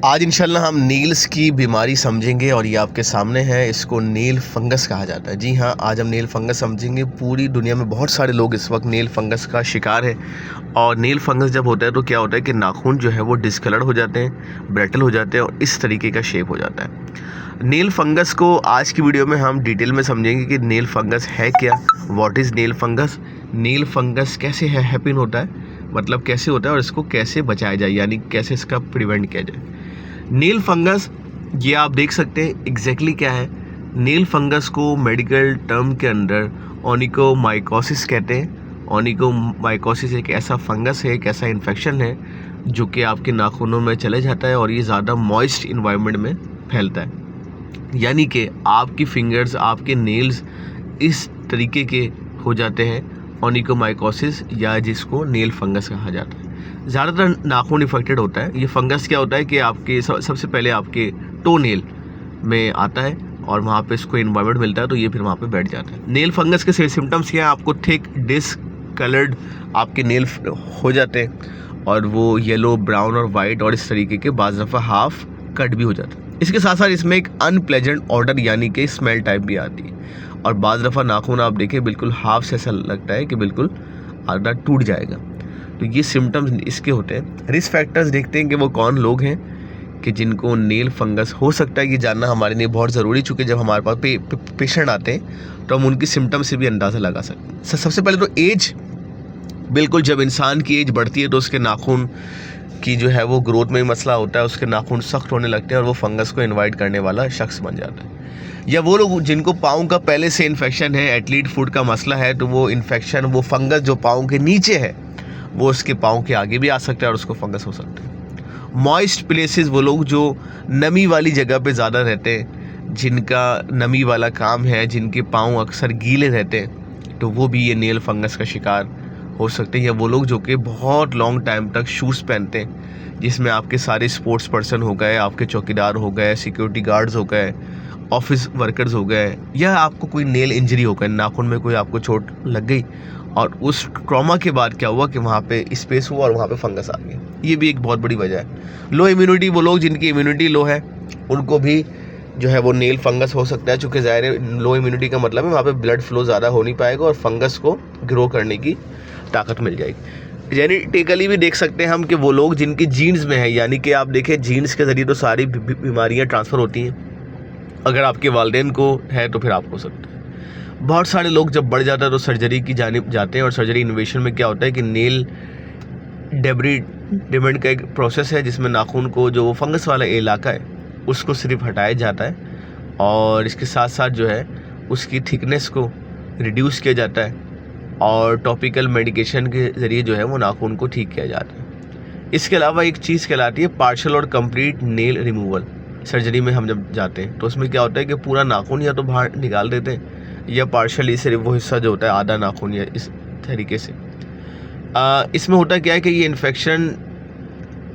आज इंशाल्लाह हम नील्स की बीमारी समझेंगे और ये आपके सामने है। इसको नील फंगस कहा जाता है। जी हाँ, आज हम नील फंगस समझेंगे। पूरी दुनिया में बहुत सारे लोग इस वक्त नील फंगस का शिकार है। और नील फंगस जब होता है तो क्या होता है कि नाखून जो है वो डिस्कलर्ड हो जाते हैं, ब्रेटल हो जाते हैं और इस तरीके का शेप हो जाता है। नील फंगस को आज की वीडियो में हम डिटेल में समझेंगे कि नील फंगस है क्या, व्हाट इज़ नील फंगस, नील फंगस कैसे हैपन होता है, मतलब कैसे होता है और इसको कैसे बचाया जाए, यानी कैसे इसका प्रिवेंट किया जाए। नील फंगस ये आप देख सकते हैं एग्जैक्टली क्या है। नील फंगस को मेडिकल टर्म के अंदर ओनिकोमाइकोसिस कहते हैं। ओनिकोमाइकोसिस एक ऐसा फंगस है, एक ऐसा इन्फेक्शन है जो कि आपके नाखूनों में चले जाता है और ये ज़्यादा मॉइस्ट इन्वायरमेंट में फैलता है। यानी कि आपकी फिंगर्स, आपके नेल्स इस तरीके के हो जाते हैं, ओनिकोमाइकोसिस या जिसको नील फंगस कहा जाता है। ज़्यादातर नाखून इफेक्टेड होता है। ये फंगस क्या होता है कि आपके सबसे पहले आपके टो नेल में आता है और वहाँ पे इसको इन्वायरमेंट मिलता है तो ये फिर वहाँ पे बैठ जाता है। नेल फंगस के सिम्टम्स क्या हैं? आपको थिक डिस्क कलर्ड आपके नेल हो जाते हैं और वो येलो, ब्राउन और वाइट और इस तरीके के बाज़ दफ़ा हाफ कट भी हो जाता है। इसके साथ साथ इसमें एक अनप्लेजेंट ऑर्डर यानी कि स्मेल टाइप भी आती है और बाज़ दफ़ा नाखून आप देखें बिल्कुल हाफ से ऐसा लगता है कि बिल्कुल आधा टूट जाएगा। तो ये सिम्टम्स इसके होते हैं। रिस्क फैक्टर्स देखते हैं कि वो कौन लोग हैं कि जिनको नील फंगस हो सकता है। ये जानना हमारे लिए बहुत ज़रूरी, चूँकि जब हमारे पास पेशेंट आते हैं तो हम उनकी सिम्टम्स से भी अंदाज़ा लगा सकते हैं। सबसे पहले तो एज, बिल्कुल जब इंसान की एज बढ़ती है तो उसके नाखून की जो है वो ग्रोथ में मसला होता है, उसके नाखून सख्त होने लगते हैं और वो फंगस को इन्वाइट करने वाला शख्स बन जाता है। या वो लोग जिनको पाँव का पहले से इन्फेक्शन है, एथलीट फुट का मसला है, तो वो इन्फेक्शन, वो फंगस जो पाँव के नीचे है वो उसके पाँव के आगे भी आ सकता है और उसको फंगस हो सकता है। मॉइस्ट प्लेसेस, वो लोग जो नमी वाली जगह पे ज़्यादा रहते हैं, जिनका नमी वाला काम है, जिनके पाँव अक्सर गीले रहते हैं, तो वो भी ये नील फंगस का शिकार हो सकते हैं। या वो लोग जो कि बहुत लॉन्ग टाइम तक शूज़ पहनते हैं जिसमें आपके सारे स्पोर्ट्स पर्सन हो गए, आपके चौकीदार हो गए, सिक्योरिटी गार्ड्स हो गए, ऑफिस वर्कर्स हो गए, या आपको कोई नेल इंजरी हो गई, नाखून में कोई आपको चोट लग गई और उस ट्रॉमा के बाद क्या हुआ कि वहाँ पे स्पेस हुआ और वहाँ पे फंगस आ गया। ये भी एक बहुत बड़ी वजह है। लो इम्यूनिटी, वो लोग जिनकी इम्यूनिटी लो है उनको भी जो है वो नेल फंगस हो सकता है, चूँकि ज़ाहिर है लो इम्यूनिटी का मतलब है वहाँ पे ब्लड फ्लो ज़्यादा हो नहीं पाएगा और फंगस को ग्रो करने की ताकत मिल जाएगी। जेनेटिकली भी देख सकते हैं हम कि वो लोग जिनकी जीन्स में है, यानी कि आप देखें जीन्स के ज़रिए तो सारी बीमारियाँ ट्रांसफ़र होती हैं। अगर आपके वालिदैन को है तो फिर आपको हो सकता है। बहुत सारे लोग जब बढ़ जाता है तो सर्जरी की जानिब जाते हैं और सर्जरी इन्वेशन में क्या होता है कि नेल डेब्रिडेमेंट का एक प्रोसेस है जिसमें नाखून को, जो वो फंगस वाला इलाका है, उसको सिर्फ हटाया जाता है और इसके साथ साथ जो है उसकी थिकनेस को रिड्यूस किया जाता है और टॉपिकल मेडिकेशन के ज़रिए जो है वो नाखून को ठीक किया जाता है। इसके अलावा एक चीज़ कहलाती है पार्शियल और कंप्लीट नेल रिमूवल। सर्जरी में हम जब जाते हैं तो उसमें क्या होता है कि पूरा नाखून या तो बाहर निकाल देते हैं या पार्शियली सिर्फ वो हिस्सा जो होता है आधा नाखून, या इस तरीके से। इसमें होता क्या है कि ये इन्फेक्शन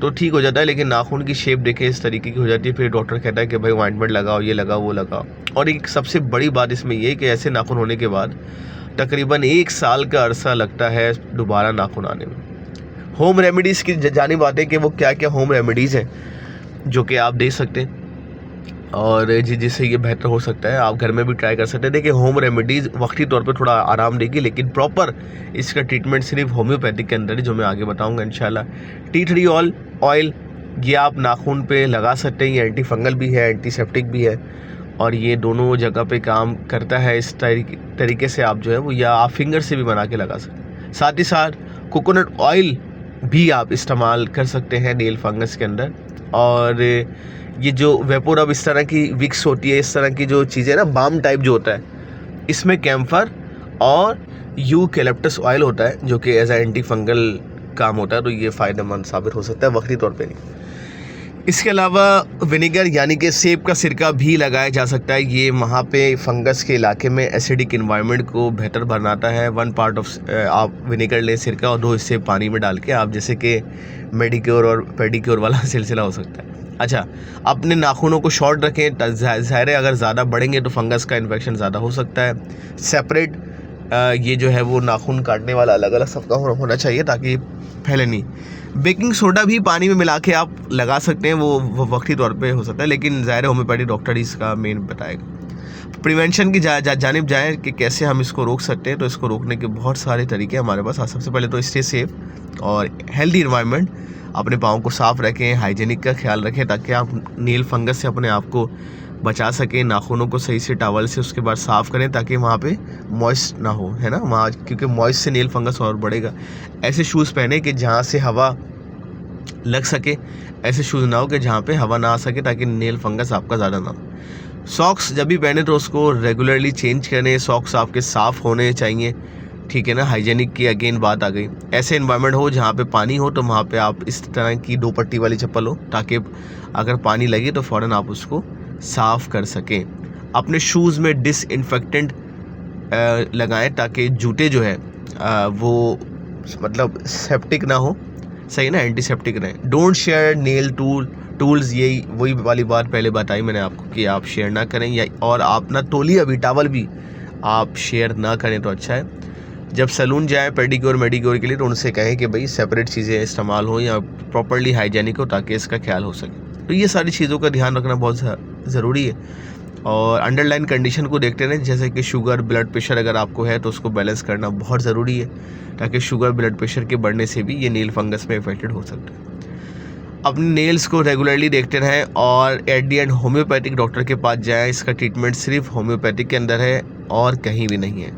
तो ठीक हो जाता है लेकिन नाखून की शेप देखें इस तरीके की हो जाती है। फिर डॉक्टर कहता है कि भाई ऑइंटमेंट लगाओ, ये लगाओ, वो लगाओ। और एक सबसे बड़ी बात इसमें ये कि ऐसे नाखून होने के बाद तकरीबन 1 साल का अरसा लगता है दोबारा नाखून आने में। होम रेमेडीज़ की जानिब आते हैं कि वो क्या क्या होम रेमेडीज़ हैं जो कि आप दे सकते हैं और जिससे ये बेहतर हो सकता है। आप घर में भी ट्राई कर सकते हैं। देखिए, होम रेमेडीज़ वक्ती तौर पे थोड़ा आराम देगी लेकिन प्रॉपर इसका ट्रीटमेंट सिर्फ होम्योपैथिक के अंदर है, जो मैं आगे बताऊंगा इंशाल्लाह। टी ट्री ऑयल ये आप नाखून पे लगा सकते हैं। ये एंटी फंगल भी है, एंटीसेप्टिक भी है और ये दोनों जगह पे काम करता है। इस तरीके से आप जो है वो, या आप फिंगर से भी बना के लगा सकते हैं। साथ ही साथ कोकोनट ऑयल भी आप इस्तेमाल कर सकते हैं नेल फंगस के अंदर। और ये जो वेपोरब, इस तरह की विक्स होती है, इस तरह की जो चीज़ें ना, बाम टाइप जो होता है, इसमें कैम्फर और यूकैलिप्टस ऑयल होता है जो कि एज ए एंटी फंगल काम होता है, तो ये फ़ायदेमंद साबित हो सकता है वक्ती तौर पे नहीं। इसके अलावा विनेगर यानी कि सेब का सिरका भी लगाया जा सकता है। ये वहाँ पे फंगस के इलाके में एसिडिक इन्वायरमेंट को बेहतर बनाता है। 1 पार्ट ऑफ आप विनेगर लें सिरका और 2 हिस्से पानी में डाल के आप, जैसे कि मेडिक्योर और पेडिक्योर वाला सिलसिला हो सकता है। अच्छा, अपने नाखूनों को शॉर्ट रखें। ज़ाहिर है अगर ज़्यादा बढ़ेंगे तो फंगस का इन्फेक्शन ज़्यादा हो सकता है। सेपरेट ये जो है वो नाखून काटने वाला अलग अलग सबका होना चाहिए ताकि फैले नहीं। बेकिंग सोडा भी पानी में मिला के आप लगा सकते हैं, वो वक्ती तौर पे हो सकता है, लेकिन ज़ाहिर होम्योपैथिक डॉक्टर ही इसका मेन बताएगा। प्रिवेंशन की जानिब जाएँ कि कैसे हम इसको रोक सकते हैं, तो इसको रोकने के बहुत सारे तरीके हमारे पास। सबसे पहले तो स्टे सेफ और हेल्दी इन्वायरमेंट, अपने पाँव को साफ़ रखें, हाइजीनिक का ख्याल रखें ताकि आप नील फंगस से अपने आप को बचा सकें। नाखूनों को सही से टॉवल से उसके बाद साफ़ करें ताकि वहाँ पे मॉइस्ट ना हो, है ना, वहाँ, क्योंकि मॉइस्ट से नील फंगस और बढ़ेगा। ऐसे शूज़ पहने कि जहाँ से हवा लग सके, ऐसे शूज़ ना हो कि जहाँ पे हवा ना आ सके ताकि नील फंगस आपका ज़्यादा ना हो। सॉक्स जब भी पहने तो उसको रेगुलरली चेंज करें, सॉक्स आपके साफ़ होने चाहिए, ठीक है ना। हाइजीनिक की अगेन बात आ गई। ऐसे इन्वायरमेंट हो जहाँ पे पानी हो तो वहाँ पे आप इस तरह की 2 पट्टी वाली चप्पल हो ताकि अगर पानी लगे तो फ़ौरन आप उसको साफ़ कर सकें। अपने शूज़ में डिसइंफेक्टेंट लगाएं ताकि जूते जो है वो मतलब सेप्टिक ना हो, सही ना, एंटीसेप्टिक रहें। डोंट शेयर नेल टूल्स, यही वही वाली बात पहले बताई मैंने आपको कि आप शेयर ना करें, या और आप ना तौलिया भी, टॉवल भी आप शेयर ना करें तो अच्छा है। जब सैलून जाएँ पेडिक्योर मेडिक्योर के लिए तो उनसे कहें कि भाई सेपरेट चीज़ें इस्तेमाल हो या प्रॉपर्ली हाइजीनिक हो ताकि इसका ख्याल हो सके। तो ये सारी चीज़ों का ध्यान रखना बहुत ज़रूरी है। और अंडरलाइन कंडीशन को देखते रहें, जैसे कि शुगर, ब्लड प्रेशर अगर आपको है तो उसको बैलेंस करना बहुत ज़रूरी है ताकि शुगर, ब्लड प्रेशर के बढ़ने से भी ये नील फंगस में इफेक्टेड हो सकता है। अपने नेल्स को रेगुलरली देखते रहें और at the and homeopathic doctor के पास जाएँ। इसका ट्रीटमेंट सिर्फ होम्योपैथिक के अंदर है और कहीं भी नहीं है।